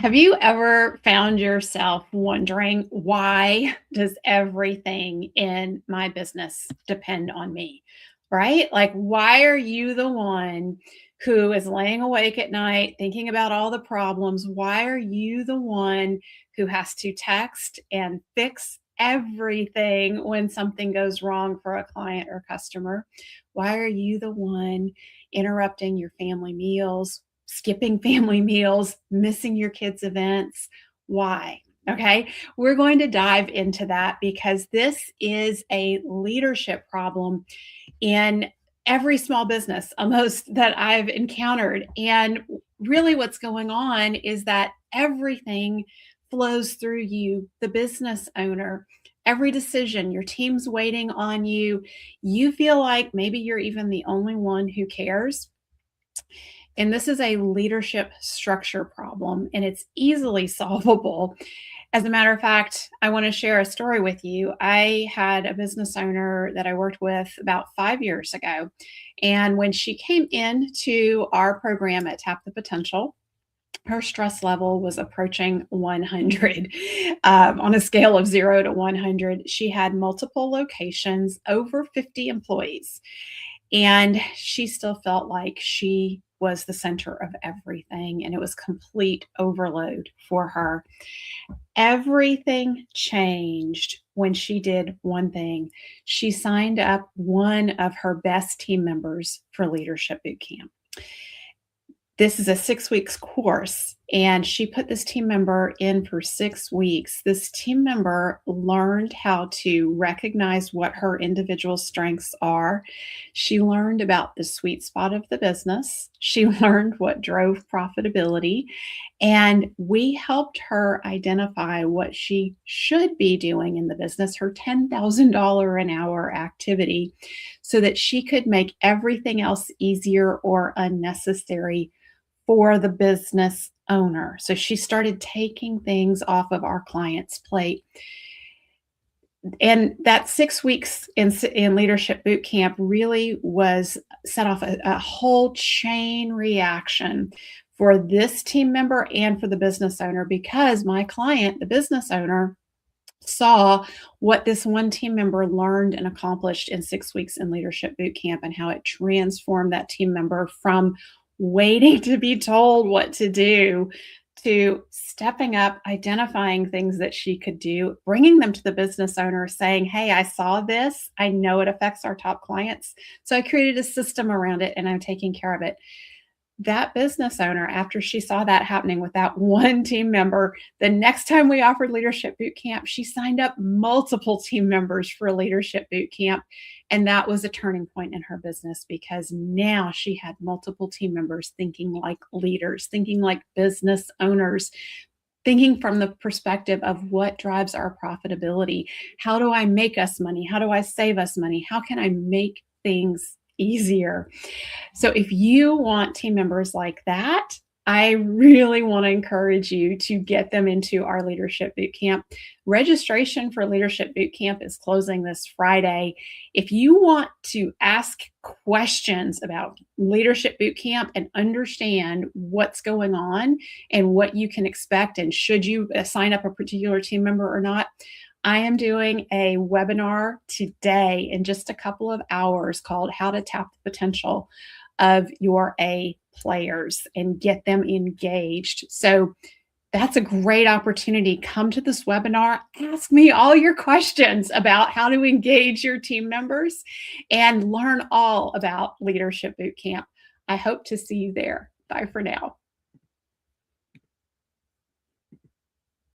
Have you ever found yourself wondering, why does everything in my business depend on me? Right? Like, why are you the one who is laying awake at night thinking about all the problems? Why are you the one who has to text and fix everything when something goes wrong for a client or customer? Why are you the one interrupting your family meals, skipping family meals, missing your kids' events? Why? Okay, we're going to dive into that because this is a leadership problem in every small business almost that I've encountered. And really, what's going on is that everything flows through you, the business owner. Every decision, your team's waiting on you. You feel like maybe you're even the only one who cares. And this is a leadership structure problem, and it's easily solvable. As a matter of fact, I want to share a story with you. I had a business owner that I worked with about 5 years ago. And when she came into our program at Tap the Potential, her stress level was approaching 100 on a scale of 0 to 100. She had multiple locations, over 50 employees. And she still felt like she was the center of everything, and it was complete overload for her. Everything changed when she did one thing. She signed up one of her best team members for Leadership Boot Camp. This is a 6 weeks course, and she put this team member in for 6 weeks. This team member learned how to recognize what her individual strengths are. She learned about the sweet spot of the business. She learned what drove profitability, and we helped her identify what she should be doing in the business, her $10,000 an hour activity, so that she could make everything else easier or unnecessary for the business owner. So she started taking things off of our client's plate. And that 6 weeks in leadership boot camp really was set off a whole chain reaction for this team member and for the business owner, because my client, the business owner, saw what this one team member learned and accomplished in 6 weeks in leadership boot camp, and how it transformed that team member from waiting to be told what to do to stepping up, identifying things that she could do, bringing them to the business owner, saying, "Hey, I saw this. I know it affects our top clients. So I created a system around it and I'm taking care of it." That business owner, after she saw that happening with that one team member, the next time we offered leadership boot camp, she signed up multiple team members for leadership boot camp. And that was a turning point in her business, because now she had multiple team members thinking like leaders, thinking like business owners, thinking from the perspective of what drives our profitability. How do I make us money? How do I save us money? How can I make things easier? So if you want team members like that, I really want to encourage you to get them into our Leadership Bootcamp. Registration for Leadership Bootcamp is closing this Friday. If you want to ask questions about Leadership Bootcamp and understand what's going on and what you can expect, and should you sign up a particular team member or not, I am doing a webinar today in just a couple of hours called How to Tap the Potential of Your A Players and Get Them Engaged. So that's a great opportunity. Come to this webinar, ask me all your questions about how to engage your team members, and learn all about Leadership Bootcamp. I hope to see you there. Bye for now.